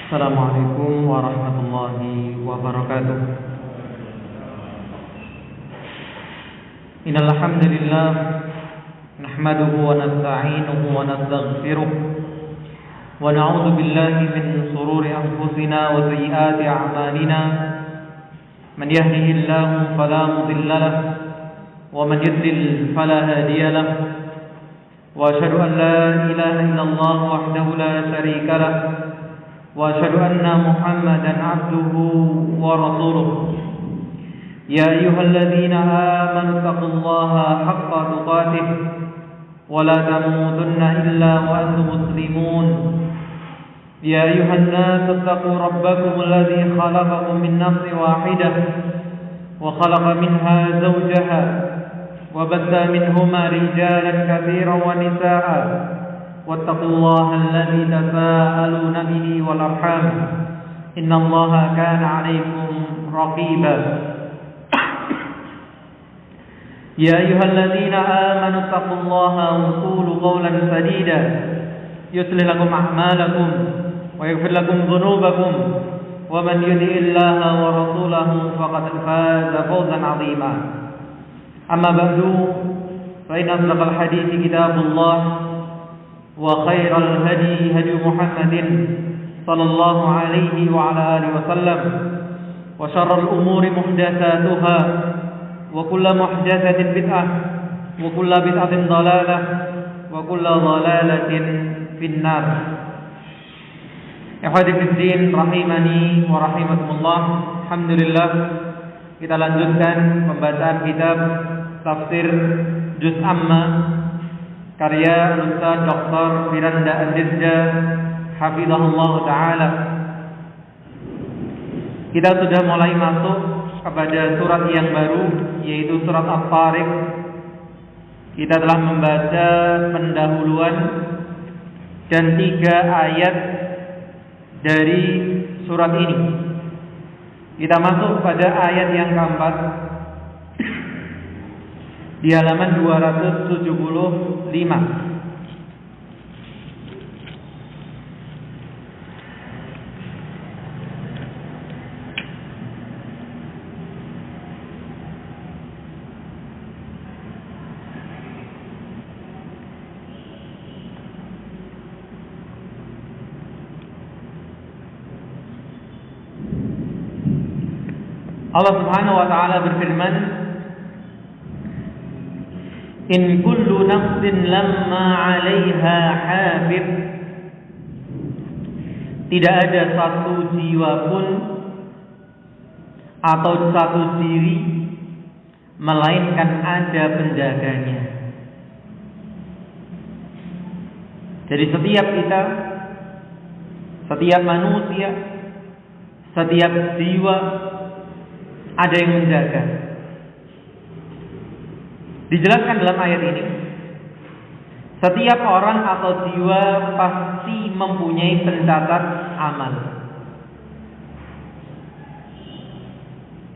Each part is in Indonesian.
Assalamualaikum warahmatullahi wabarakatuh. Innal hamdalillah nahmaduhu wa nasta'inuhu wa nastaghfiruh wa na'udzu billahi min shururi anfusina wa sayyiati a'malina. Man yahdihillahu fala mudilla lahu wa man yudlil fala hadiya lahu. Wa asyhadu an la ilaha illallah wahdahu la syarika lahu وأشهد أن محمدا عبده ورسوله يا أيها الذين آمنوا اتقوا الله حق تقاته ولا تموتن إلا وأنتم مسلمون يا أيها الناس اتقوا ربكم الذي خلقكم من نفس واحدة وخلق منها زوجها وبث منهما رجالا كثيرا ونساء واتقوا الله الذي تساءلون به والأرحام إن الله كان عليكم رقيبا يا أيها الذين آمنوا اتقوا الله وقولوا قولا سديدا يصلح لكم أعمالكم ويغفر لكم ذنوبكم ومن يطع الله ورسوله فقد فاز فوزا عظيما أما بعد فإن أصدق الحديث كتاب الله وخير الهدي هدي محمد صلى الله عليه وعلى آله وسلم وشر الأمور محدثاتها وكل محدثة بدعة وكل بدعة ضلالة وكل ضلالة في النار. Ikhwati fiddin rahimani wa rahimakumullah. Alhamdulillah, kita lanjutkan pembacaan kitab Tafsir Juz Amma karya Ustaz Dr. Firanda Andirja hafizahullah ta'ala. Kita sudah mulai masuk kepada surat yang baru, yaitu surat At-Tariq. Kita telah membaca pendahuluan dan 3 ayat dari surat ini. Kita masuk pada ayat yang keempat di halaman 275. Allah Subhanahu wa taala berfirman, In kullu nafsin lamma 'alaiha hafiz. Tidak ada satu jiwa pun atau satu diri melainkan ada penjaganya. Jadi setiap kita, setiap manusia, setiap jiwa ada yang menjaga. Dijelaskan dalam ayat ini, setiap orang atau jiwa pasti mempunyai pencatat amal.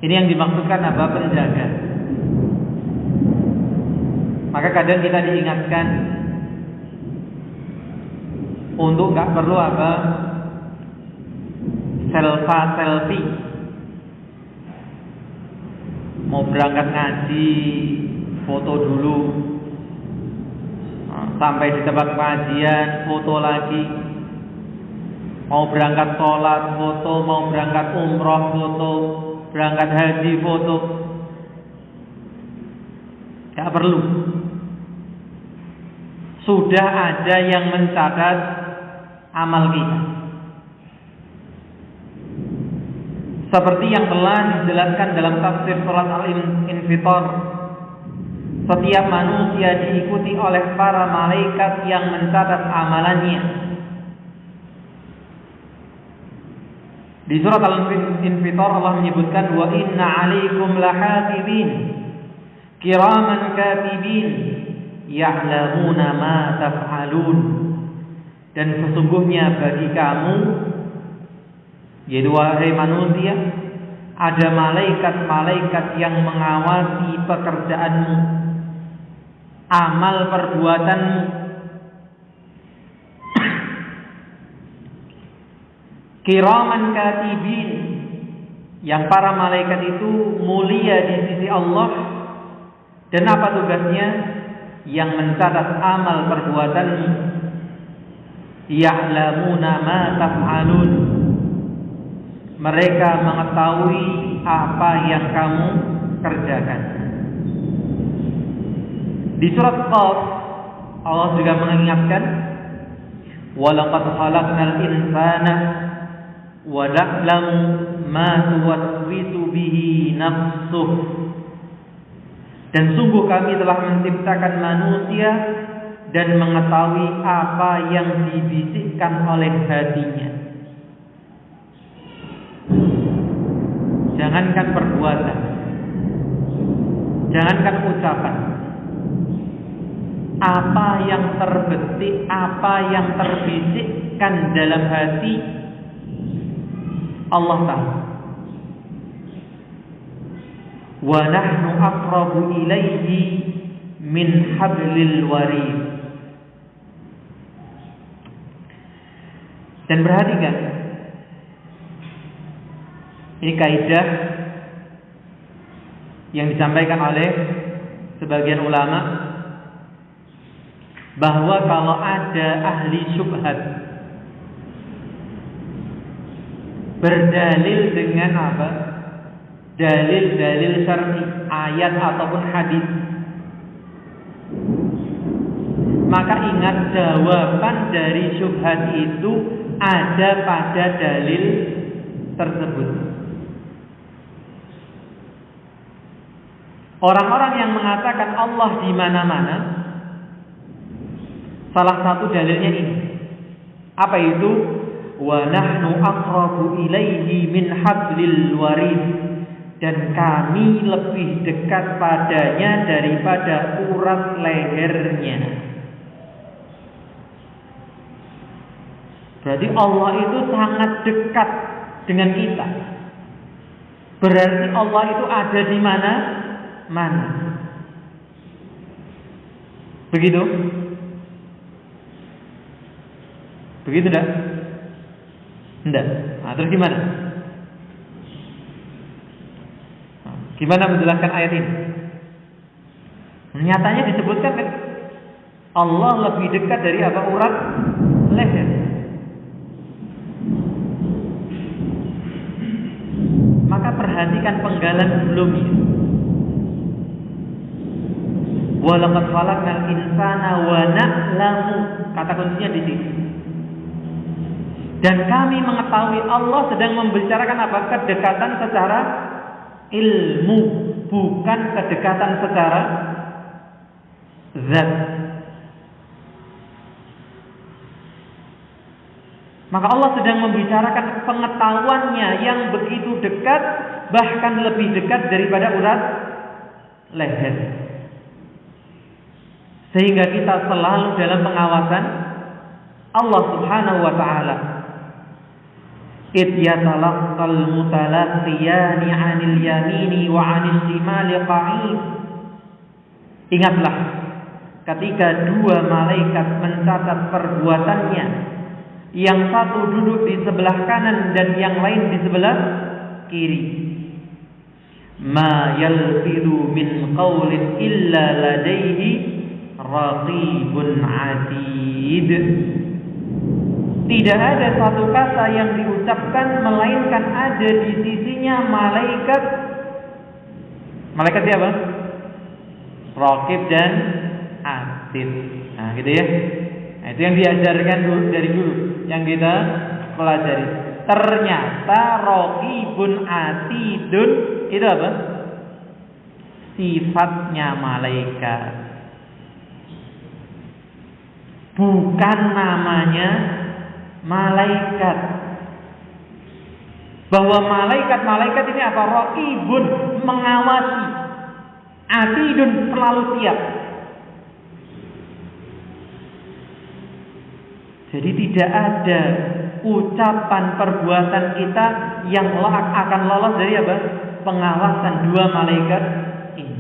Ini yang dimaksudkan apa? Penjaga. Maka kadang kita diingatkan untuk gak perlu apa? Selfie. Mau berangkat ngaji, foto dulu, sampai di tempat pengajian foto lagi, mau berangkat sholat foto, mau berangkat umroh foto, berangkat haji foto. Gak perlu. Sudah ada yang mencatat amal kita, seperti yang telah dijelaskan dalam tafsir surat Al-Infitar. Setiap manusia diikuti oleh para malaikat yang mencatat amalannya. Di surat Al-Infitar Allah menyebutkan, wa inna 'alaikum lahafizin kiraman katibin ya'lamuna ma taf'alun. Dan sesungguhnya bagi kamu, yaitu wahai manusia, ada malaikat-malaikat yang mengawasi pekerjaanmu, amal perbuatanmu. kiraman katibin, yang para malaikat itu mulia di sisi Allah. Dan apa tugasnya? Yang mencatat amal perbuatanmu. Ya'lamuna ma taf'alun, mereka mengetahui apa yang kamu kerjakan. Di surat Qaf Allah juga mengingatkan, walaqad khalaqnal insana wa na'lamu ma tuwaswisu bihi nafsuh. Dan sungguh kami telah menciptakan manusia dan mengetahui apa yang dibisikkan oleh hatinya. Jangankan perbuatan, jangankan ucapan, apa yang terbetik, apa yang terbisikkan dalam hati, Allah tahu. Wa nahnu aqrabu ilaihi min hablil warid. Dan perhatikan, ini kaidah yang disampaikan oleh sebagian ulama, bahwa kalau ada ahli syubhat berdalil dengan apa? Dalil-dalil syar'i, ayat ataupun hadis, maka ingat jawaban dari syubhat itu ada pada dalil tersebut. Orang-orang yang mengatakan Allah di mana-mana, salah satu dalilnya ini. Apa itu? Wa nahnu aqrabu ilaihi min hablil warid. Dan kami lebih dekat padanya daripada urat lehernya. Berarti Allah itu sangat dekat dengan kita. Berarti Allah itu ada di mana? Begitu? Begitu enggak? Enggak. Nah, terus gimana? Gimana menjelaskan ayat ini? Nyatanya disebutkan kan Allah lebih dekat dari apa? Urat leher. Maka perhatikan penggalan sebelumnya. Walaqad khalaqnal insana wa na'lamu, kata kuncinya di sini. Dan kami mengetahui, Allah sedang membicarakan apa? Kedekatan secara ilmu, bukan kedekatan secara zat. Maka Allah sedang membicarakan pengetahuannya yang begitu dekat, bahkan lebih dekat daripada urat leher. Sehingga kita selalu dalam pengawasan Allah Subhanahu wa ta'ala. Id yatalaqqal mutalaqiyani 'anil yamini wa 'anil shimali qa'id. Ingatlah ketika dua malaikat mencatat perbuatannya, yang satu duduk di sebelah kanan dan yang lain di sebelah kiri. Ma yalfidu min qawlin illa ladaihi raqibun 'atid. Tidak ada satu kata yang diucapkan melainkan ada di sisinya malaikat. Malaikat siapa? Raqib dan Atid. Nah, gitu ya. Nah, itu yang diajarkan dari dulu, yang kita pelajari. Ternyata Raqibun Atidun itu apa? Sifatnya malaikat, bukan namanya malaikat. Bahwa malaikat ini apa? Raqibun, mengawasi. Atidun, selalu siap. Jadi tidak ada ucapan perbuatan kita yang akan lolos dari apa? Pengawasan dua malaikat ini.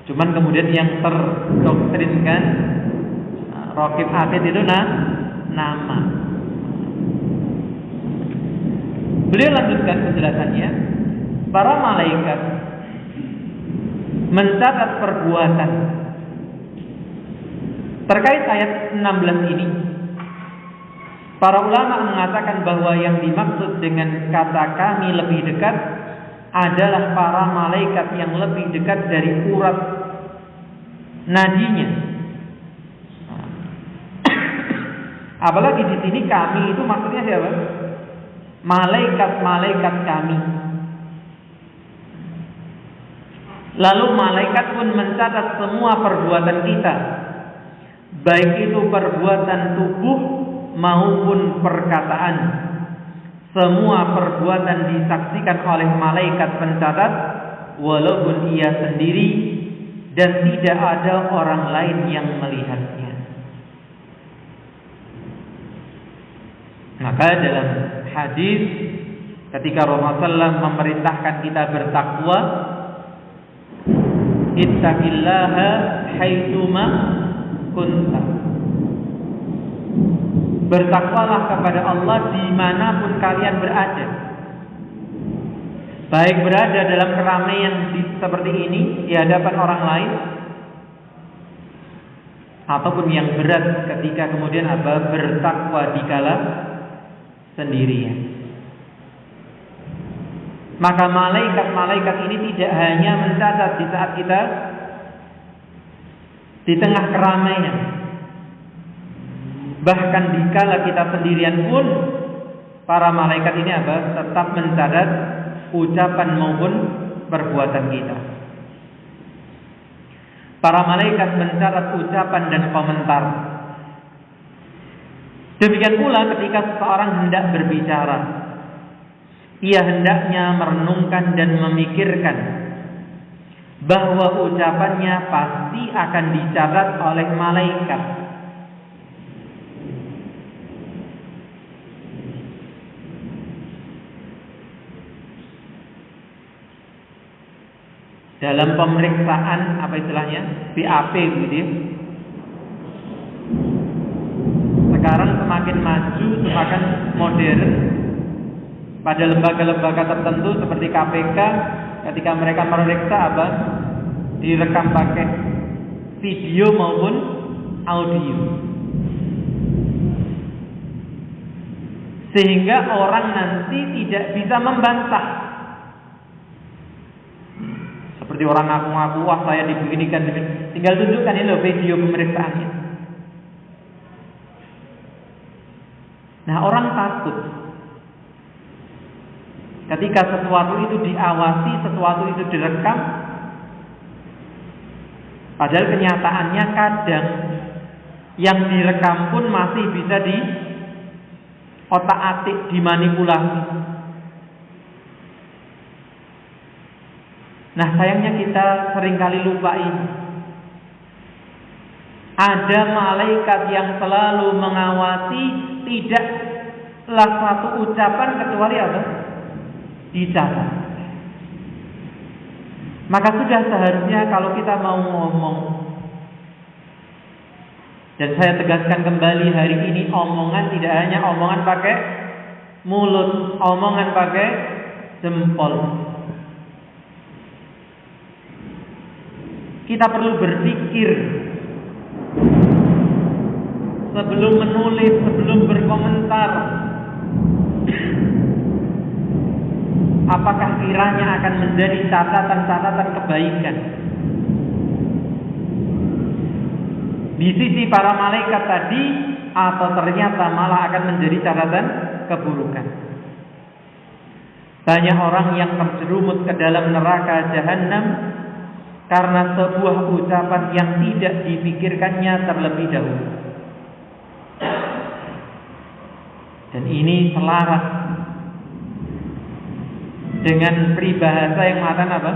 Cuman kemudian yang terdoktrinkan Raqib Atid itu nama. Beliau lanjutkan penjelasannya, para malaikat mencatat perbuatan. Terkait ayat 16 ini, para ulama mengatakan bahwa yang dimaksud dengan kata kami lebih dekat adalah para malaikat yang lebih dekat dari urat nadinya. Apalagi di sini kami itu maksudnya siapa? Malaikat-malaikat kami. Lalu malaikat pun mencatat semua perbuatan kita, baik itu perbuatan tubuh maupun perkataan. Semua perbuatan disaksikan oleh malaikat pencatat, walaupun ia sendiri dan tidak ada orang lain yang melihatnya. Maka dalam hadis ketika Rasulullah SAW memerintahkan kita bertakwa, ittaqillaha haitsuma kunta. Bertakwalah kepada Allah dimanapun kalian berada. Baik berada dalam keramaian seperti ini di hadapan orang lain, ataupun yang berat ketika kemudian bertakwa dikala sendirian. Maka malaikat-malaikat ini tidak hanya mencatat di saat kita di tengah keramaian, bahkan dikala kita sendirian pun para malaikat ini tetap mencatat ucapan maupun perbuatan kita. Para malaikat mencatat ucapan dan komentar. Demikian pula ketika seseorang hendak berbicara, ia hendaknya merenungkan dan memikirkan bahwa ucapannya pasti akan dicatat oleh malaikat. Dalam pemeriksaan apa istilahnya? BAP gitu ya. Sekarang semakin maju, semakin modern. Pada lembaga-lembaga tertentu seperti KPK, ketika mereka memeriksa direkam pakai video maupun audio, sehingga orang nanti tidak bisa membantah. Seperti orang ngaku-ngaku, wah saya dibeginikan, tinggal tunjukkan ini loh video pemeriksaannya. Nah, orang takut ketika sesuatu itu diawasi, sesuatu itu direkam, padahal kenyataannya kadang yang direkam pun masih bisa di otak-atik, dimanipulasi. Nah, sayangnya kita seringkali lupa ini. Ada malaikat yang selalu mengawasi, tidaklah satu ucapan kecuali dicatat. Maka sudah seharusnya kalau kita mau ngomong, dan saya tegaskan kembali hari ini, omongan tidak hanya omongan pakai mulut, omongan pakai jempol. Kita perlu berpikir sebelum menulis, sebelum berkomentar. Apakah kiranya akan menjadi catatan-catatan kebaikan di sisi para malaikat tadi, atau ternyata malah akan menjadi catatan keburukan. Banyak orang yang terjerumus ke dalam neraka jahanam karena sebuah ucapan yang tidak dipikirkannya terlebih dahulu. Dan ini selaras dengan peribahasa yang mengatakan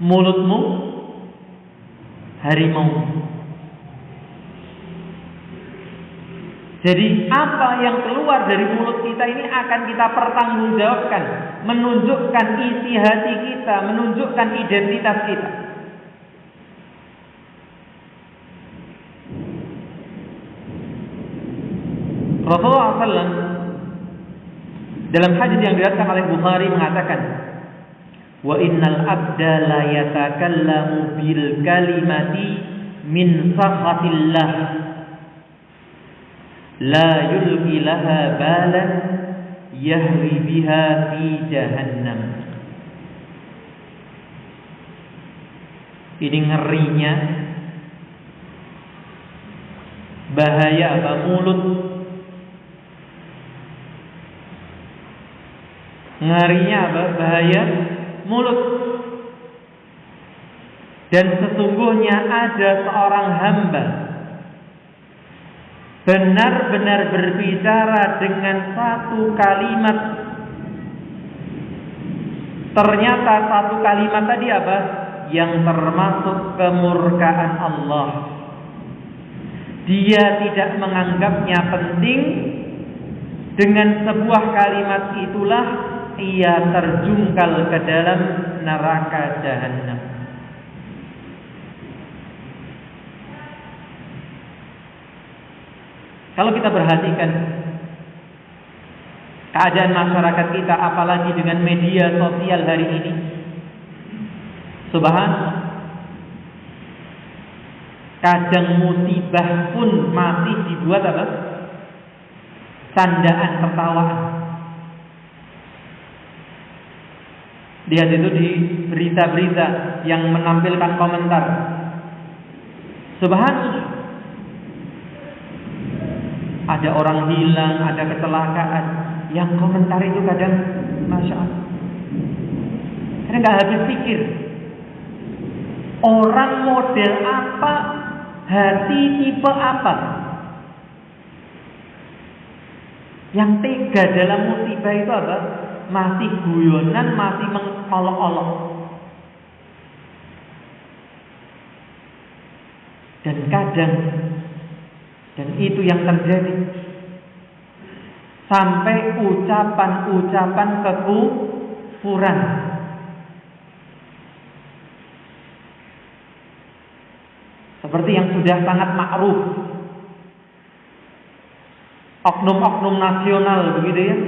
mulutmu harimau. Jadi apa yang keluar dari mulut kita ini akan kita pertanggungjawabkan, menunjukkan isi hati kita, menunjukkan identitas kita. Rasulullah SAW dalam hadis yang diriwayatkan oleh Bukhari mengatakan, wa innal abda la yatakallamu bil kalimati min sakhatillah la yulqi laha balan yahwi biha fi jahannam. Ini ngerinya, bahaya apa mulut, ngerinya apa bahaya mulut. Dan sesungguhnya ada seorang hamba benar-benar berbicara dengan satu kalimat. Ternyata satu kalimat tadi apa? Yang termasuk kemurkaan Allah. Dia tidak menganggapnya penting. Dengan sebuah kalimat itulah ia terjungkal ke dalam neraka jahanam. Kalau kita perhatikan keadaan masyarakat kita, apalagi dengan media sosial hari ini, subhanallah, kadang musibah pun masih dibuat apa? Candaan, tertawaan. Lihat itu di berita-berita yang menampilkan komentar. Subhanallah, ada orang hilang, ada kecelakaan, yang komentar itu kadang Masya Allah, kadang gak habis pikir. Orang model apa, hati tipe apa yang tega dalam musibah itu apa? Masih guyonan, masih mengolok-olok. Dan kadang, dan itu yang terjadi, sampai ucapan-ucapan kekufuran. Seperti yang sudah sangat ma'ruf, oknum-oknum nasional begitu ya.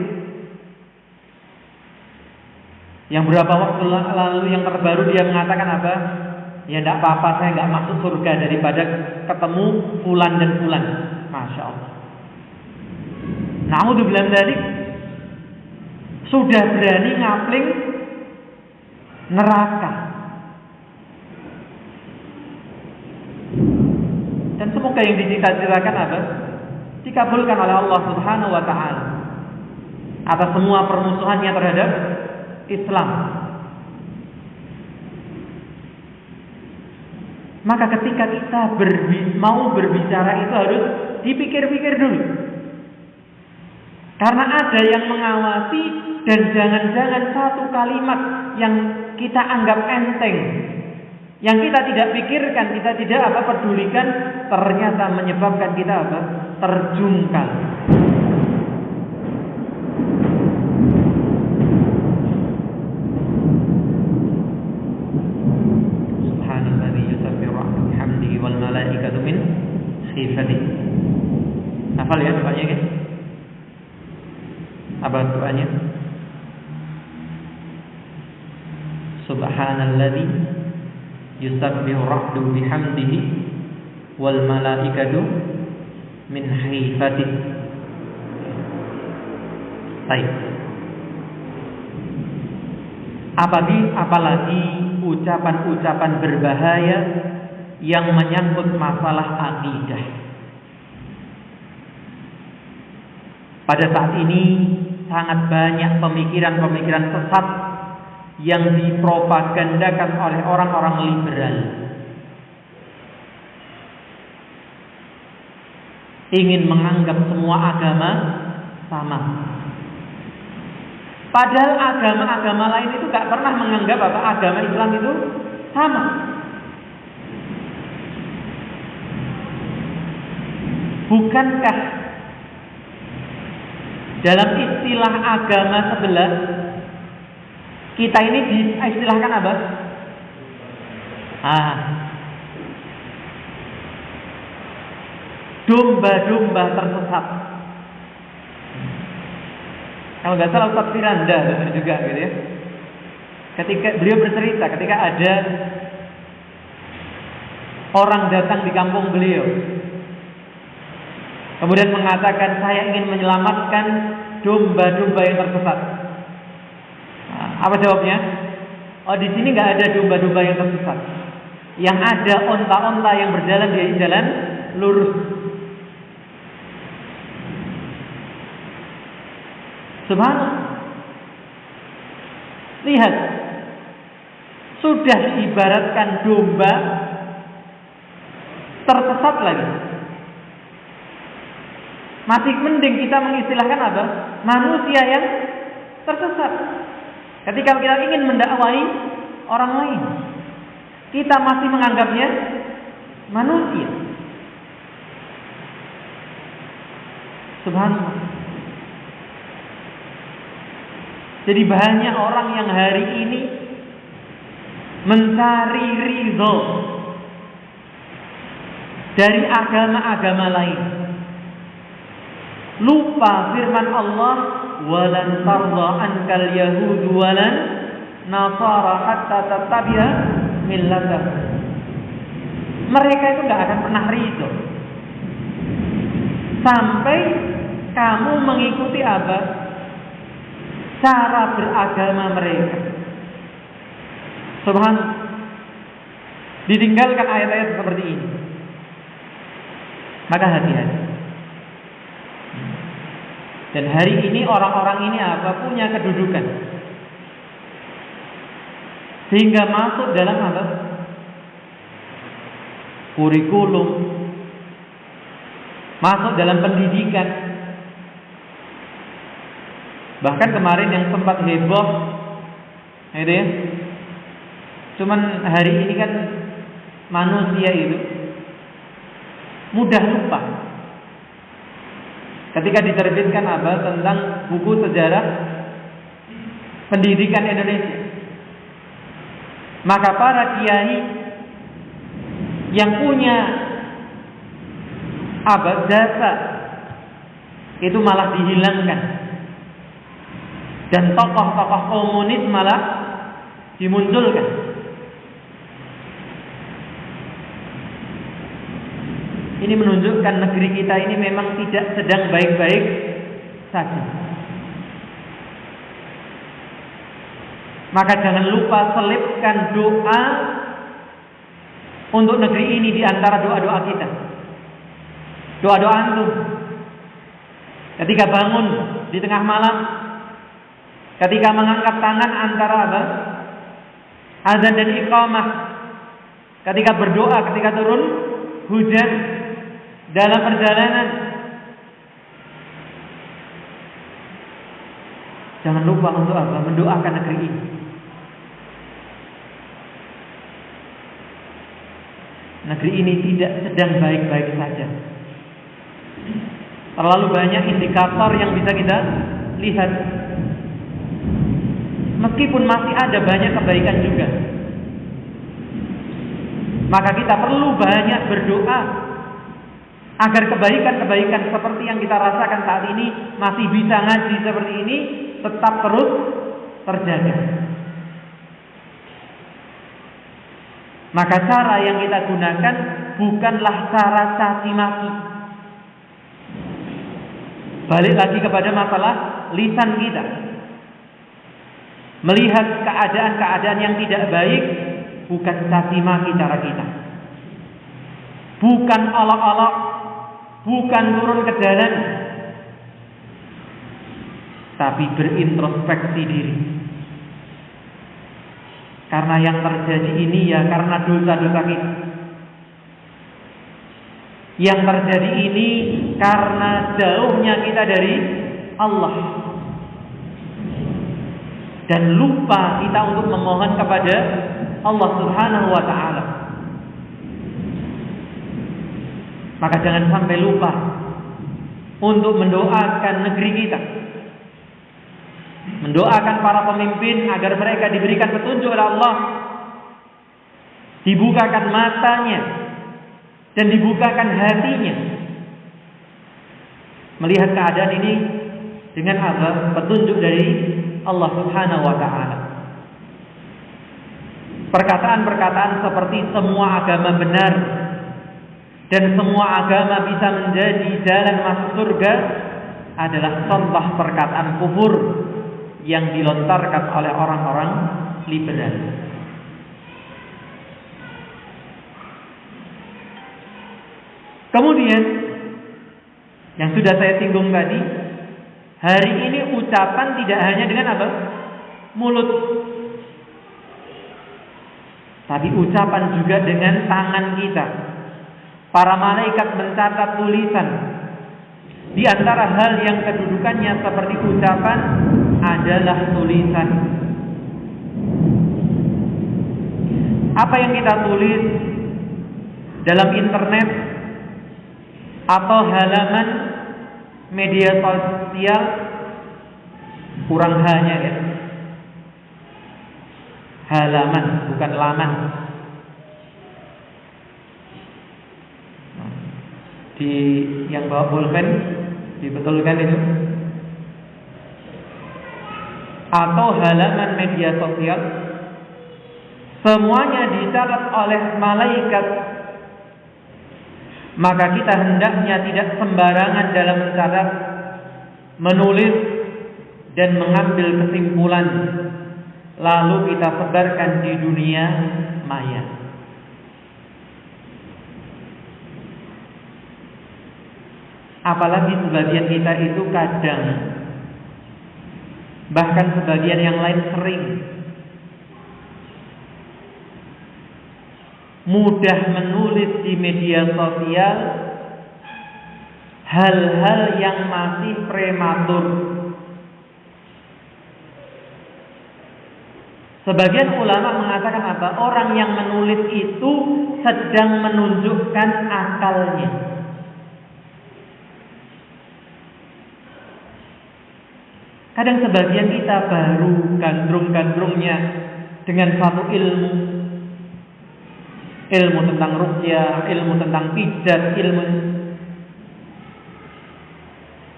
Yang berapa waktu lalu yang terbaru dia mengatakan apa? Ya tidak apa-apa, saya nggak masuk surga daripada ketemu fulan dan fulan. Masya Allah. Na'udzubillah dzalik, sudah berani ngapling neraka. Dan semoga yang dicita-citakan apa? Dikabulkan oleh Allah Subhanahu wa taala atas semua permusuhannya terhadap Islam. Maka ketika kita mau berbicara itu harus dipikir-pikir dulu. Karena ada yang mengawasi, dan jangan-jangan satu kalimat yang kita anggap enteng, yang kita tidak pikirkan, kita tidak pedulikan, ternyata menyebabkan kita terjungkal. Subhanalladzi yusabbihu bihamdihi wal malaikatu min khifatihi. Hafal ya doanya guys? Apa doanya? Subhanalladzi yusabbihu rahdu bihamdihi wal malaikatu min khifatihi. Baik. Apalagi ucapan-ucapan berbahaya yang menyangkut masalah akidah. Pada saat ini sangat banyak pemikiran-pemikiran sesat yang dipropagandakan oleh orang-orang liberal. Ingin menganggap semua agama sama. Padahal agama-agama lain itu gak pernah menganggap agama Islam itu sama. Bukankah dalam istilah agama sebelah kita ini diistilahkan apa? Domba-domba tersesat. Kalau nggak salah Ustaz Firanda juga gitu ya. Ketika beliau bercerita, ketika ada orang datang di kampung beliau, kemudian mengatakan, saya ingin menyelamatkan domba-domba yang tersesat. Nah, apa jawabnya? Oh, di sini nggak ada domba-domba yang tersesat. Yang ada onta-onta yang berjalan di jalan lurus. Subhanallah. Lihat, sudah diibaratkan domba tersesat lagi. Masih mending kita mengistilahkan apa? Manusia yang tersesat. Ketika kita ingin mendakwai orang lain, kita masih menganggapnya manusia. Subhanallah. Jadi banyak orang yang hari ini mencari ridho dari agama-agama lain. Lupa firman Allah, walan tarda ankal yahud walan nasara hatta tattabi'a millatah. Mereka itu enggak akan pernah ridho sampai kamu mengikuti apa? Cara beragama mereka. Subhanallah. Ditinggalkan ayat-ayat seperti ini. Maka hati-hati. Dan hari ini orang-orang ini apa? Punya kedudukan, sehingga masuk dalam apa? Kurikulum, masuk dalam pendidikan. Bahkan kemarin yang sempat heboh, gitu ya. Cuman hari ini kan manusia itu mudah lupa. Ketika diterbitkan apa tentang buku sejarah pendidikan Indonesia, maka para kiai yang punya apa jasa itu malah dihilangkan, dan tokoh-tokoh komunis malah dimunculkan. Ini menunjukkan negeri kita ini memang tidak sedang baik-baik saja. Maka jangan lupa selipkan doa untuk negeri ini di antara doa-doa kita. Doa-doa antum ketika bangun di tengah malam, ketika mengangkat tangan antara apa? Azan dan iqamah, ketika berdoa, ketika turun hujan, dalam perjalanan. Jangan lupa untuk apa? Mendoakan negeri ini. Negeri ini tidak sedang baik-baik saja. Terlalu banyak indikator yang bisa kita lihat. Meskipun masih ada banyak kebaikan juga, maka kita perlu banyak berdoa agar kebaikan-kebaikan seperti yang kita rasakan saat ini, masih bisa ngaji seperti ini, tetap terus terjaga. Maka cara yang kita gunakan bukanlah cara caci maki. Balik lagi kepada masalah lisan kita. Melihat keadaan-keadaan yang tidak baik, bukan caci maki cara kita, bukan olok-olok, bukan turun ke jalan, tapi berintrospeksi diri. Karena yang terjadi ini ya karena dosa-dosa kita. Yang terjadi ini karena jauhnya kita dari Allah, dan lupa kita untuk memohon kepada Allah Subhanahu wa ta'ala. Maka jangan sampai lupa untuk mendoakan negeri kita, mendoakan para pemimpin agar mereka diberikan petunjuk oleh Allah, dibukakan matanya dan dibukakan hatinya. Melihat keadaan ini dengan apa? Petunjuk dari Allah Subhanahu wa taala. Perkataan-perkataan seperti semua agama benar dan semua agama bisa menjadi jalan masuk surga adalah contoh perkataan kufur yang dilontarkan oleh orang-orang liberal. Kemudian yang sudah saya singgung tadi, hari ini ucapan tidak hanya dengan apa? Mulut, tapi ucapan juga dengan tangan kita. Para malaikat mencatat tulisan. Di antara hal yang kedudukannya seperti ucapan adalah tulisan. Apa yang kita tulis dalam internet atau halaman media sosial, kurang hanya ya. Halaman, bukan laman. Di yang bawa pulpen dibetulkan itu. Atau halaman media sosial, semuanya dicatat oleh malaikat. Maka kita hendaknya tidak sembarangan dalam mencatat, menulis dan mengambil kesimpulan lalu kita sebarkan di dunia maya. Apalagi sebagian kita itu kadang, bahkan sebagian yang lain sering mudah menulis di media sosial hal-hal yang masih prematur. Sebagian ulama mengatakan apa? Orang yang menulis itu sedang menunjukkan akalnya. Kadang sebagian kita baru gandrung-gandrungnya dengan satu ilmu tentang ruqyah, ilmu tentang pijat, ilmu.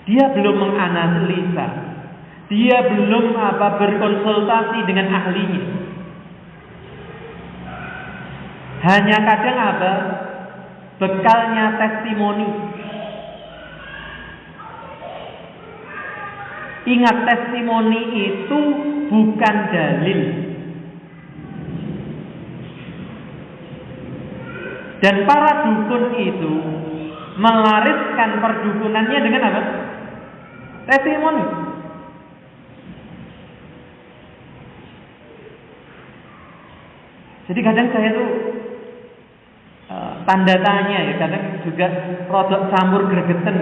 Dia belum menganalisa, dia belum berkonsultasi dengan ahlinya. Hanya kadang bekalnya testimoni. Ingat, testimoni itu bukan dalil. Dan para dukun itu melariskan perdukunannya dengan apa? Testimoni. Jadi kadang saya tuh tanda tanya ya, kadang juga rodok campur gregeten.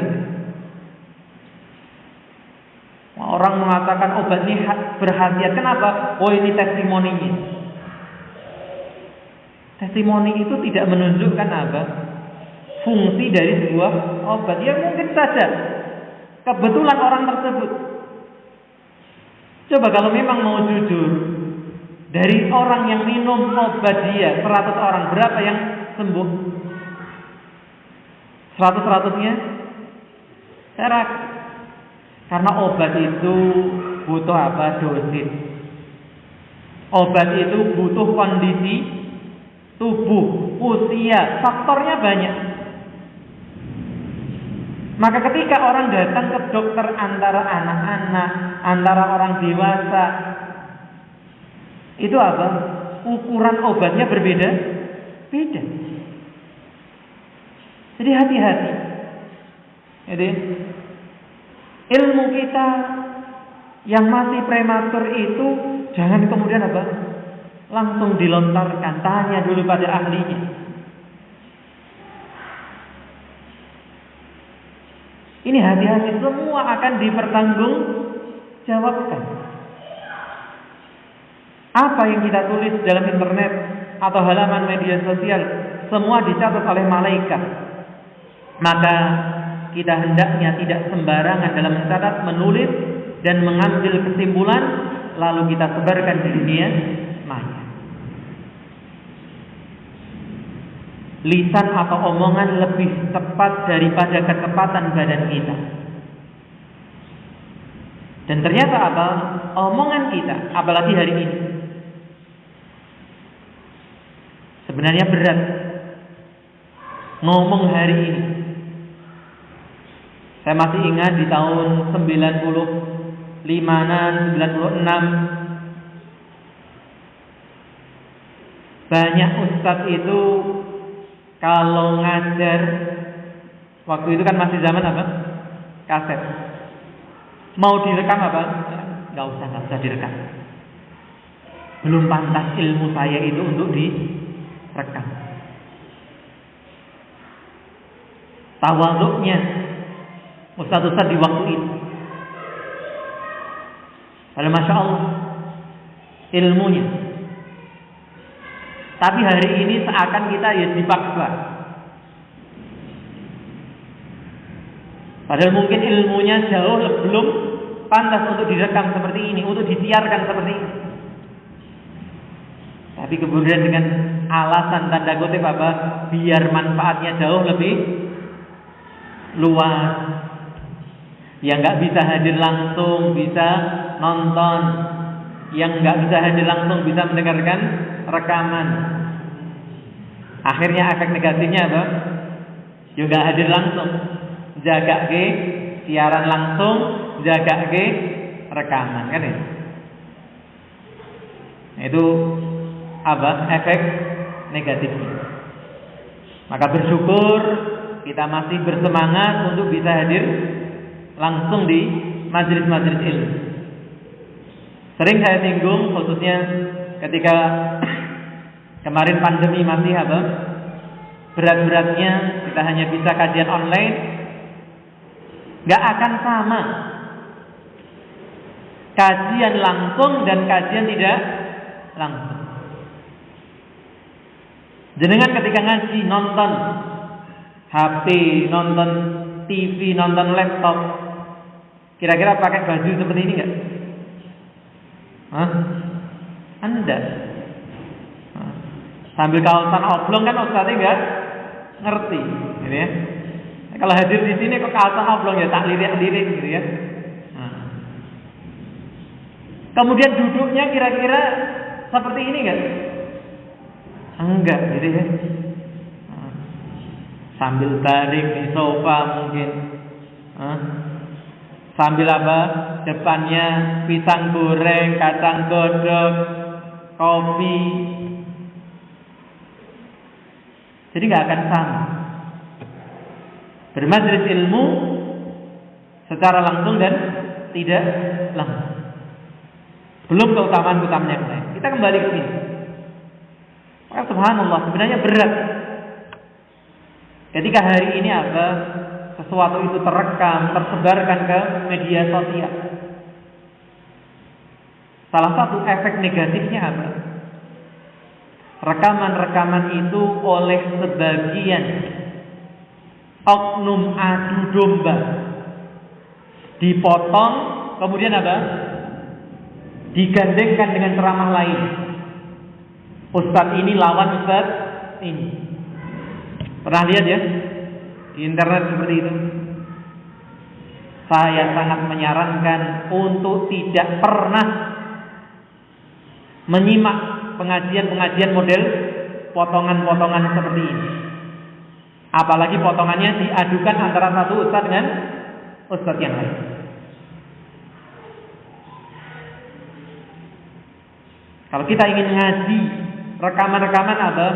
Orang mengatakan obat ini berkhasiat. Kenapa? Oh, ini testimoninya. Testimoni itu tidak menunjukkan fungsi dari sebuah obat. Ya mungkin saja kebetulan orang tersebut. Coba kalau memang mau jujur, dari orang yang minum obat dia 100 orang, berapa yang sembuh? 100-100-nya serak. Karena obat itu butuh dosis. Obat itu butuh kondisi tubuh, usia, faktornya banyak. Maka ketika orang datang ke dokter, antara anak-anak, antara orang dewasa, itu ukuran obatnya berbeda. Beda. Jadi hati-hati. Jadi ilmu kita yang masih prematur itu jangan kemudian langsung dilontarkan. Tanya dulu pada ahlinya. Ini hati-hati, semua akan dipertanggungjawabkan. Apa yang kita tulis dalam internet atau halaman media sosial, semua dicatat oleh malaikat. Maka kita hendaknya tidak sembarangan dalam mencatat, menulis dan mengambil kesimpulan lalu kita sebarkan di dunia maya. Lisan atau omongan lebih tepat daripada ketepatan badan kita. Dan ternyata apa? Omongan kita, apalagi hari ini, sebenarnya berat. Ngomong hari ini, saya masih ingat di tahun 95-an, 96, banyak ustadz itu kalau ngajar, waktu itu kan masih zaman apa? Kaset. Mau direkam apa? Gak usah direkam. Belum pantas ilmu saya itu untuk direkam. Tawaduknya ustadz-ustadz di waktu itu. Padahal Masya Allah ilmunya. Tapi hari ini seakan kita ya dipaksa. Padahal mungkin ilmunya jauh belum pantas untuk direkam seperti ini, untuk disiarkan seperti ini. Tapi kemudian dengan alasan tanda kutip apa? Biar manfaatnya jauh lebih luas. Yang nggak bisa hadir langsung bisa nonton, yang nggak bisa hadir langsung bisa mendengarkan rekaman. Akhirnya efek negatifnya apa? Juga hadir langsung, jaga ke siaran langsung, jaga ke rekaman, kan ya? Itu apa? Efek negatifnya. Maka bersyukur kita masih bersemangat untuk bisa hadir langsung di majelis-majelis ilmu. Sering saya singgung khususnya ketika kemarin pandemi masih apa? Berat-beratnya kita hanya bisa kajian online. Gak akan sama kajian langsung dan kajian tidak langsung. Jenengan ketika ngaji nonton HP, nonton TV, nonton laptop, kira-kira pakai baju seperti ini enggak? Hah? Anda sambil kaosan oblong kan ustaznya enggak ngerti, gitu ya. Kalau hadir di sini kok kaosan oblong ya tak lirik-lirik gitu ya. Kemudian duduknya kira-kira seperti ini enggak? Enggak, gitu ya. Sambil baring di sofa mungkin. Sambil apa? Depannya pisang goreng, kacang godok, kopi. Jadi nggak akan sama. Bermajelis ilmu secara langsung dan tidak langsung. Belum keutamaan-keutamaan yang lain. Kita kembali ke sini. Maka subhanallah sebenarnya berat. Ketika hari ini apa? Sesuatu itu terekam, tersebarkan ke media sosial. Salah satu efek negatifnya apa? Rekaman-rekaman itu oleh sebagian oknum adu domba dipotong, kemudian apa? Digandengkan dengan ceramah lain. Ustadz ini lawan ustadz ini. Pernah lihat ya di internet seperti itu? Saya sangat menyarankan untuk tidak pernah menyimak pengajian-pengajian model potongan-potongan seperti ini. Apalagi potongannya diadukan antara satu ustadz dengan ustadz yang lain. Kalau kita ingin ngaji, rekaman-rekaman apa?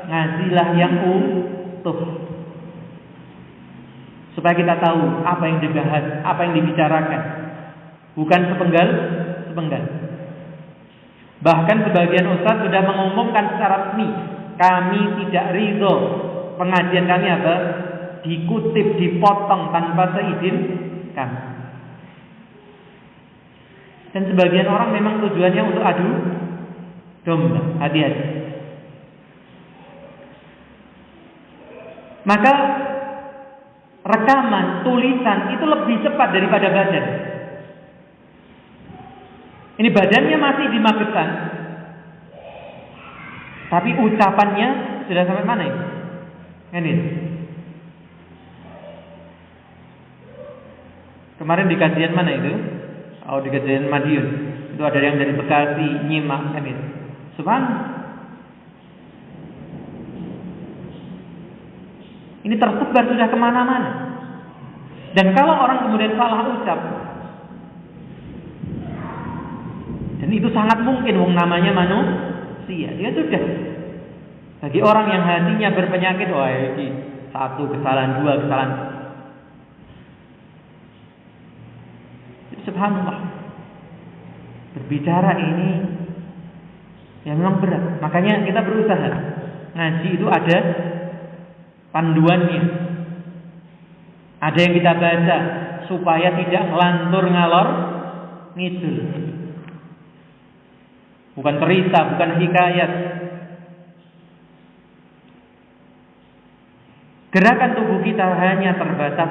Ngajilah yang utuh. Supaya kita tahu apa yang dibahas, apa yang dibicarakan. Bukan sepenggal. Bahkan sebagian ustaz sudah mengumumkan secara resmi, kami tidak ridho pengajian kami apa? Dikutip, dipotong tanpa seizin kami. Dan sebagian orang memang tujuannya untuk adu domba. Hati-hati. Maka rekaman, tulisan itu lebih cepat daripada badan. Ini badannya masih di Magetan, tapi ucapannya sudah sampai mana ini? Ini. Kemarin di kajian mana itu? Oh, di Kejadian Madiun. Itu ada yang dari Bekasi nyimak kan itu. Subhanallah. Ini tersebar sudah kemana-mana. Dan kalau orang kemudian salah ucap, dan itu sangat mungkin, wong namanya manusia, dia sudah. Bagi orang yang hatinya berpenyakit, wah ini satu kesalahan, dua kesalahan. Subhanallah. Berbicara ini yang memang berat. Makanya kita berusaha. Ngaji itu ada panduannya. Ada yang kita baca supaya tidak ngelantur ngalor ngidul. Bukan cerita, bukan hikayat. Gerakan tubuh kita hanya terbatas.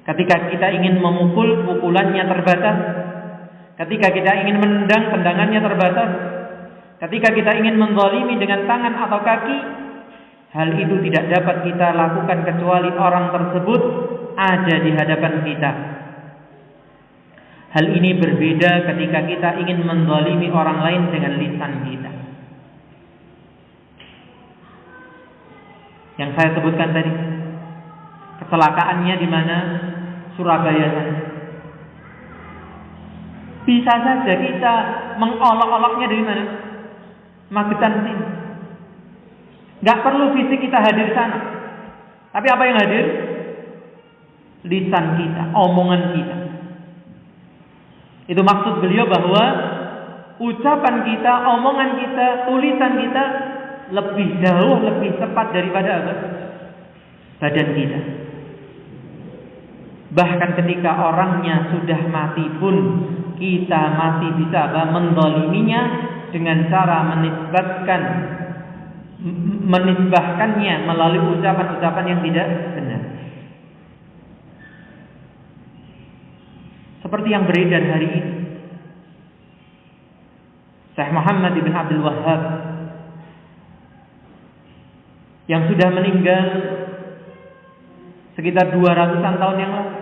Ketika kita ingin memukul, pukulannya terbatas. Ketika kita ingin menendang, tendangannya terbatas. Ketika kita ingin menzalimi dengan tangan atau kaki, hal itu tidak dapat kita lakukan kecuali orang tersebut ada di hadapan kita. Hal ini berbeda ketika kita ingin menzalimi orang lain dengan lisan kita. Yang saya sebutkan tadi, kecelakaannya di mana? Surabaya sana. Bisa saja kita mengolok-oloknya dari mana? Magetan sini. Gak perlu fisik kita hadir sana. Tapi apa yang hadir? Lisan kita, omongan kita. Itu maksud beliau bahwa ucapan kita, omongan kita, tulisan kita lebih jauh, lebih tepat daripada apa? Badan kita. Bahkan ketika orangnya sudah mati pun kita masih bisa menzaliminya dengan cara menisbahkannya melalui ucapan-ucapan yang tidak benar. Seperti yang beredar hari ini, Syekh Muhammad bin Abdul Wahhab yang sudah meninggal sekitar 200-an tahun yang lalu.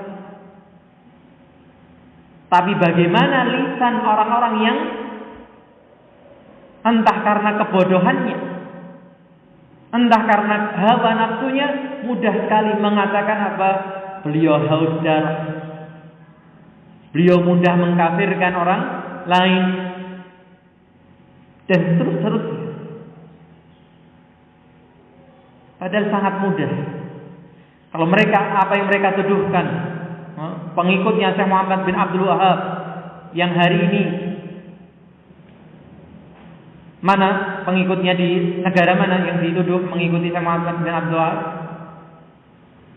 Tapi bagaimana lisan orang-orang yang entah karena kebodohannya, entah karena hawa nafsunya, mudah sekali mengatakan apa? Beliau haus darah. Beliau mudah mengkafirkan orang lain. Dan terus-terusnya. Padahal sangat mudah. Kalau mereka, apa yang mereka tuduhkan, pengikutnya Syekh Muhammad bin Abdul Wahhab yang hari ini, mana pengikutnya di negara mana yang dituduh mengikuti Syekh Muhammad bin Abdul Wahhab?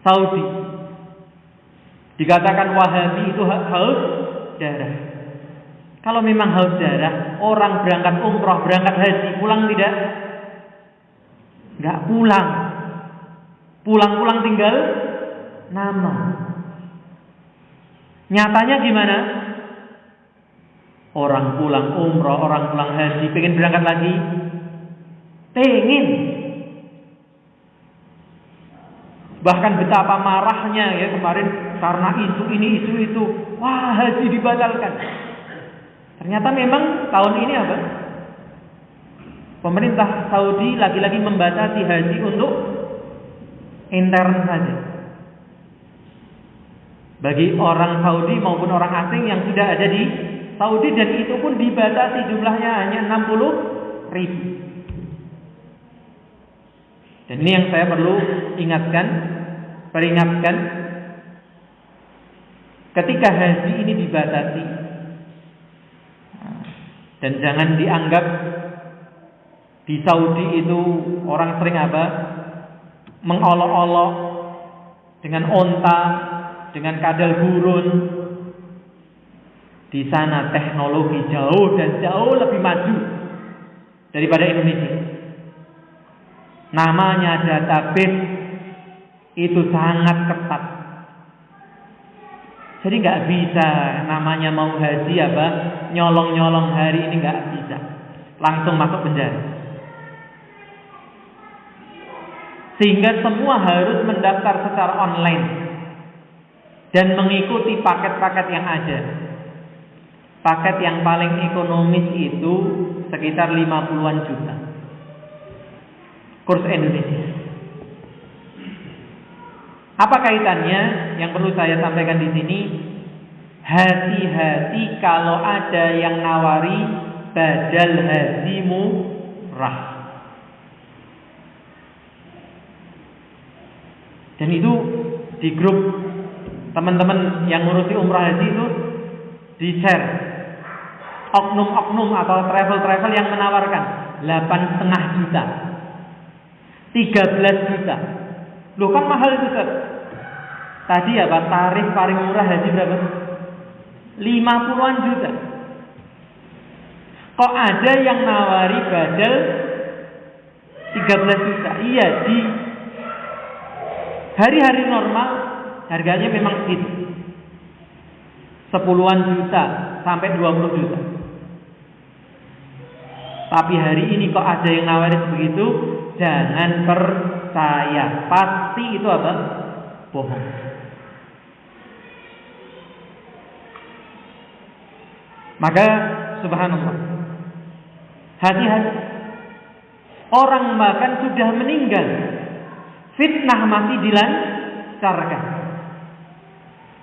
Saudi. Dikatakan Wahabi itu haus darah. Kalau memang haus darah, orang berangkat umroh, berangkat haji, pulang tidak? Enggak pulang. Pulang-pulang tinggal nama. Nyatanya gimana? Orang pulang umroh, orang pulang haji, pengen berangkat lagi? Pengen. Bahkan betapa marahnya ya kemarin karena isu ini, isu itu. Wah, haji dibatalkan. Ternyata memang tahun ini apa? Pemerintah Saudi lagi-lagi membatasi haji untuk intern saja. Bagi orang Saudi maupun orang asing yang sudah ada di Saudi, dan itu pun dibatasi jumlahnya hanya 60.000. Dan ini yang saya perlu peringatkan, ketika haji ini dibatasi, dan jangan dianggap di Saudi itu orang sering apa? Mengolok-olok dengan onta, dengan kadal gurun. Di sana teknologi jauh dan jauh lebih maju daripada Indonesia. Namanya database itu sangat ketat. Jadi nggak bisa namanya mau haji apa nyolong-nyolong hari ini, nggak bisa. Langsung masuk penjara. Sehingga semua harus mendaftar secara online dan mengikuti paket-paket yang ada. paket yang paling ekonomis itu sekitar 50-an juta. Kurs Indonesia. Apa kaitannya? Yang perlu saya sampaikan di sini, hati-hati kalau ada yang nawari badal haji murah. Dan itu di grup teman-teman yang ngurusi umrah haji itu di-share. Oknum-oknum atau travel-travel yang menawarkan 8,5 juta, 13 juta. Loh kan mahal itu, Ustaz. Tadi apa tarif paling murah haji berapa? 50-an juta. Kok ada yang nawari badal 13 juta? Iya, di hari-hari normal harganya memang segitu. 10-an juta sampai 20 juta. Tapi hari ini kok ada yang nawari begitu? Jangan percaya. Pasti itu apa? Bohong. Maka subhanallah, hati-hati. Orang bahkan sudah meninggal, fitnah masih dilancarkan.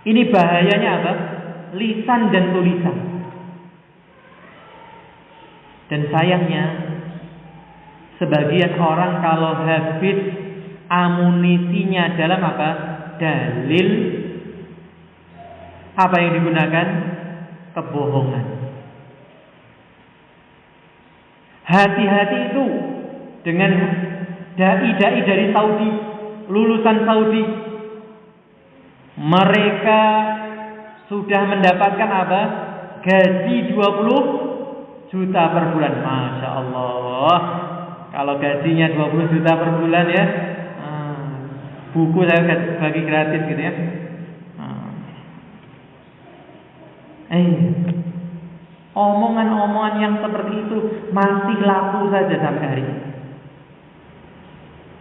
Ini bahayanya apa? Lisan dan tulisan. Dan sayangnya sebagian orang kalau habis amunisinya dalam apa? Dalil, apa yang digunakan? Kebohongan. Hati-hati itu dengan dai-dai dari Saudi, lulusan Saudi. Mereka sudah mendapatkan apa? Gaji 20 juta per bulan. Masya Allah. Kalau gajinya 20 juta per bulan ya, buku saya bagi gratis gitu ya. Omongan-omongan yang seperti itu masih laku saja sampai hari ini.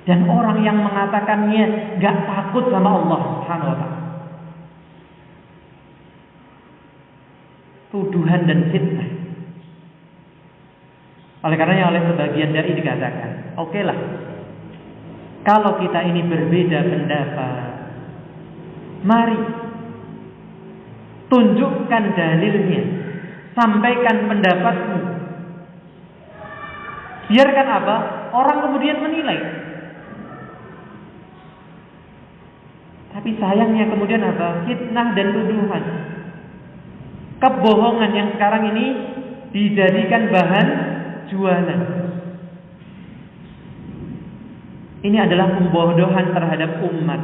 Dan orang yang mengatakannya gak takut sama Allah Subhanahu wa ta'ala. Tuduhan dan fitnah. Oleh karenanya oleh sebagian dari dikatakan, oke lah, kalau kita ini berbeda pendapat, mari tunjukkan dalilnya, sampaikan pendapatmu. Biarkan apa? Orang kemudian menilai. Tapi sayangnya kemudian apa? Fitnah dan tuduhan, kebohongan yang sekarang ini dijadikan bahan jualan. Ini adalah pembodohan terhadap umat.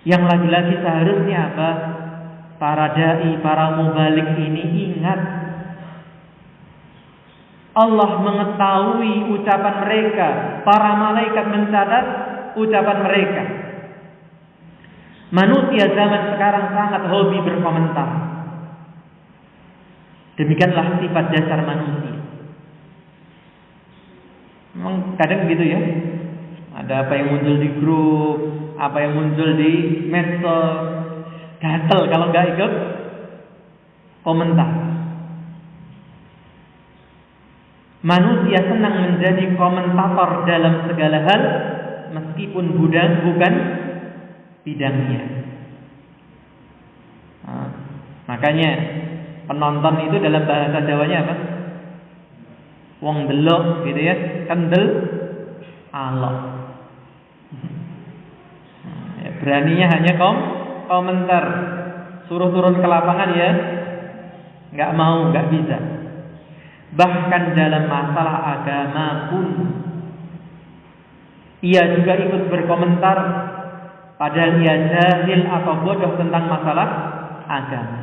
Yang lagi-lagi seharusnya apa? Para dai, para mubalik ini ingat, Allah mengetahui ucapan mereka. Para malaikat mencatat ucapan mereka. Manusia zaman sekarang sangat hobi berkomentar. Demikianlah sifat dasar manusia. Memang kadang gitu ya. Ada apa yang muncul di grup, apa yang muncul di medsos, gatel kalau nggak ikut komentar. Manusia senang menjadi komentator dalam segala hal, meskipun bukan bidangnya. Makanya penonton itu dalam bahasa Jawanya apa? Wong delok gitu ya, kendel alok. Beraninya hanya komentar, suruh turun ke lapangan ya, nggak mau, nggak bisa. Bahkan dalam masalah agama pun ia juga ikut berkomentar, padahal ia jahil atau bodoh tentang masalah agama.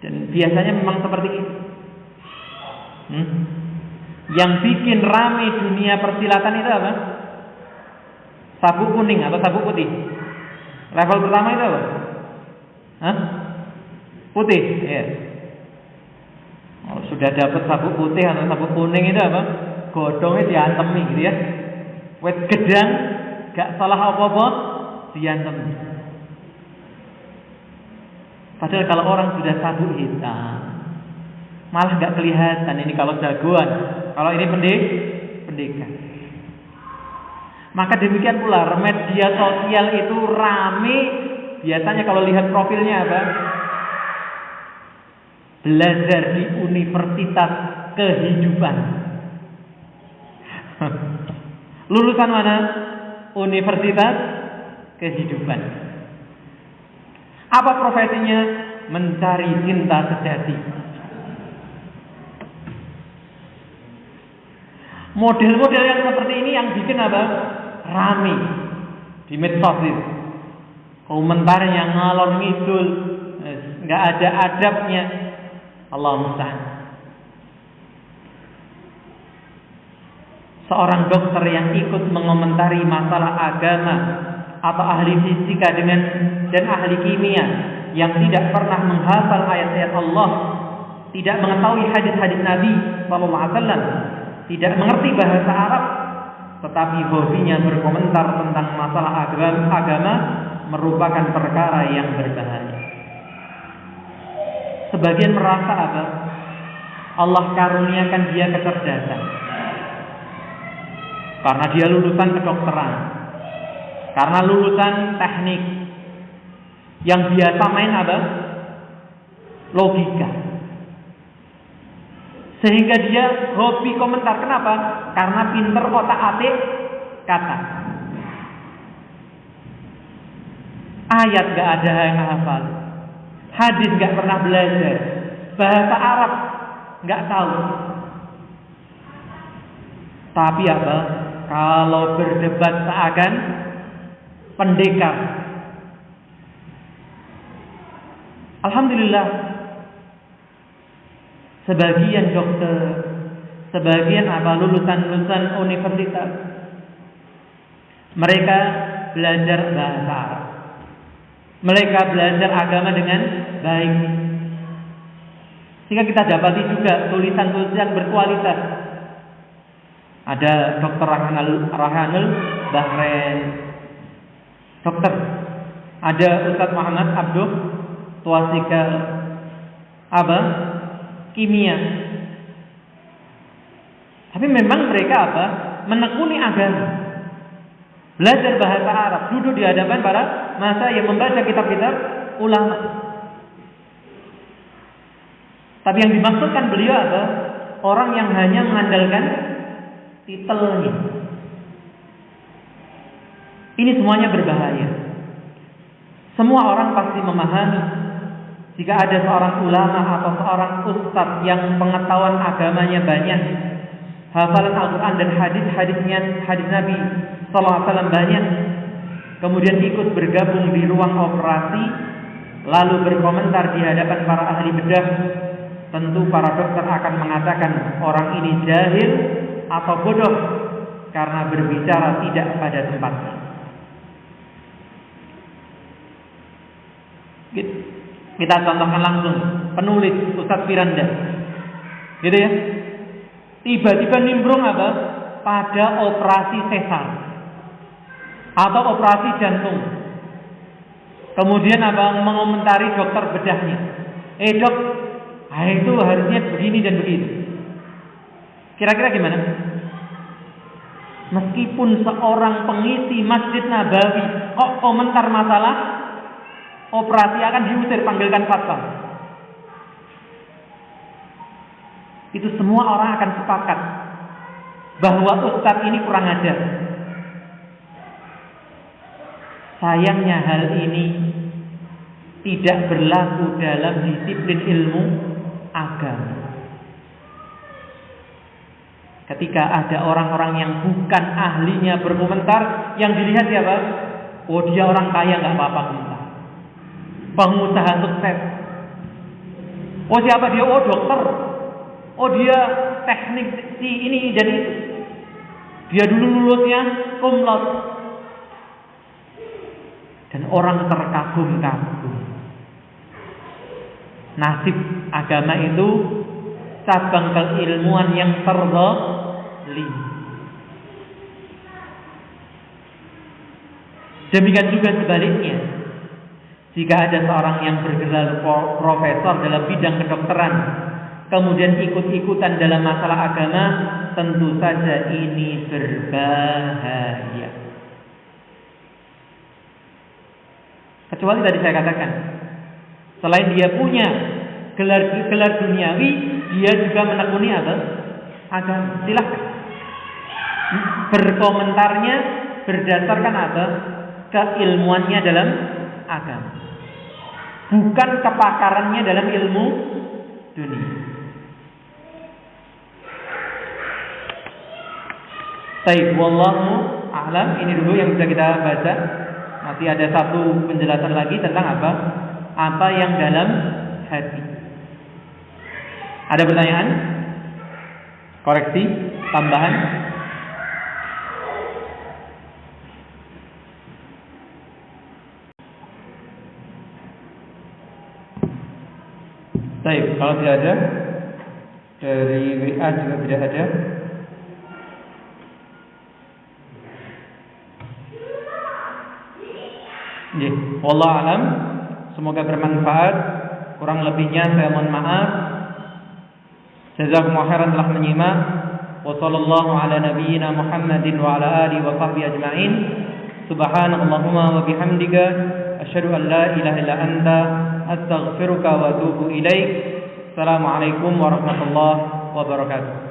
Dan biasanya memang seperti itu. Yang bikin rame dunia persilatan itu apa? Sabuk kuning atau sabuk putih? Level pertama itu apa? Putih, ya. Oh, sudah dapat sabuk putih atau sabuk kuning itu apa? Godongnya diantemi gitu ya. Wet gedang, gak salah apa-apa, diantemi. Padahal kalau orang sudah sabuk hitam, malah nggak kelihatan ini kalau jagoan, kalau ini pendekar. Maka demikian pula media sosial itu rame. Biasanya kalau lihat profilnya apa? Belajar di Universitas Kehidupan. Lulusan mana? Universitas Kehidupan. Apa profesinya? Mencari cinta sejati. Model-model yang seperti ini yang bikin apa? Rame di medsos itu. Komentar yang ngalor ngidul, nggak ada adabnya. Allah musta'an. Seorang dokter yang ikut mengomentari masalah agama atau ahli fisika dan ahli kimia yang tidak pernah menghafal ayat-ayat Allah, tidak mengetahui hadis-hadis Nabi sallallahu alaihi wasallam, tidak mengerti bahasa Arab, tetapi hobinya berkomentar tentang masalah agama merupakan perkara yang berbahaya. Sebagian merasa apa? Allah karuniakan dia kecerdasan karena dia lulusan kedokteran, karena lulusan teknik yang biasa main apa? Logika. Sehingga dia hobi komentar. Kenapa? Karena pinter otak-atik kata. Ayat gak ada yang hafal, hadis gak pernah belajar, bahasa Arab gak tahu. Tapi apa? Kalau berdebat seakan pendekar. Alhamdulillah, sebagian dokter, sebagian lulusan universitas, mereka belajar bahasa Arab. Mereka belajar agama dengan baik. Sehingga kita dapati juga tulisan-tulisan berkualitas. Ada Dr. Rahanul Bahrain, dokter. Ada Ustaz Muhammad Abduh Tuasikal, kimia. Tapi memang mereka menekuni agama, belajar bahasa Arab, duduk di hadapan para masa yang membaca kitab-kitab ulama. Tapi yang dimaksudkan beliau orang yang hanya mengandalkan titelnya. Ini semuanya berbahaya. Semua orang pasti memahami jika ada seorang ulama atau seorang ustadz yang pengetahuan agamanya banyak, hafalan Al-Quran dan hadis Nabi sallallahu alaihi wasallam banyak, kemudian ikut bergabung di ruang operasi, lalu berkomentar di hadapan para ahli bedah, tentu para dokter akan mengatakan orang ini jahil atau bodoh karena berbicara tidak pada tempatnya. Kita contohkan langsung penulis Ustadz Firanda, gitu ya. Tiba-tiba nimbrung pada operasi sesar atau operasi jantung. Kemudian mengomentari dokter bedahnya. Dok, itu harusnya begini dan begitu. Kira-kira gimana? Meskipun seorang pengisi Masjid Nabawi kok komentar masalah operasi, akan diusir, panggilkan satpam. Itu semua orang akan sepakat bahwa ustadz ini kurang ajar. Sayangnya hal ini tidak berlaku dalam disiplin ilmu agama. Ketika ada orang-orang yang bukan ahlinya berkomentar, yang dilihat siapa? Oh, dia orang kaya, nggak apa-apa komentar. Pengusaha sukses. Oh, siapa dia? Oh, dokter. Oh, dia teknik si ini dan itu. Dia dulu lulusnya cum laude. Dan orang terkagum-kagum. Nasib agama itu cabang keilmuan yang terzalim. Demikian juga sebaliknya. Jika ada seorang yang bergelar profesor dalam bidang kedokteran, kemudian ikut-ikutan dalam masalah agama, tentu saja ini berbahaya. Kecuali tadi saya katakan, selain dia punya gelar duniawi, dia juga menekuni apa? Agama. Silahkan berkomentarnya berdasarkan apa? Keilmuannya dalam agama, bukan kepakarannya dalam ilmu dunia. Baik, wallahu a'lam. Ini dulu yang bisa kita baca. Masih ada satu penjelasan lagi tentang apa? Apa yang dalam hati. Ada pertanyaan? Koreksi? Tambahan? Baik, kalau tidak ada, dari WA juga tidak ada. Wallahu alam. Semoga bermanfaat. Kurang lebihnya saya mohon maaf. Jazakumullahu khairan telah menyimak. Wa sallallahu ala nabiyyina Muhammadin wa ala alihi wa sahbihi ajma'in. Subhanakallahumma wa bihamdika asyhadu an la ilaha illa anta astaghfiruka wa atubu ilaik. Assalamualaikum warahmatullahi wabarakatuh.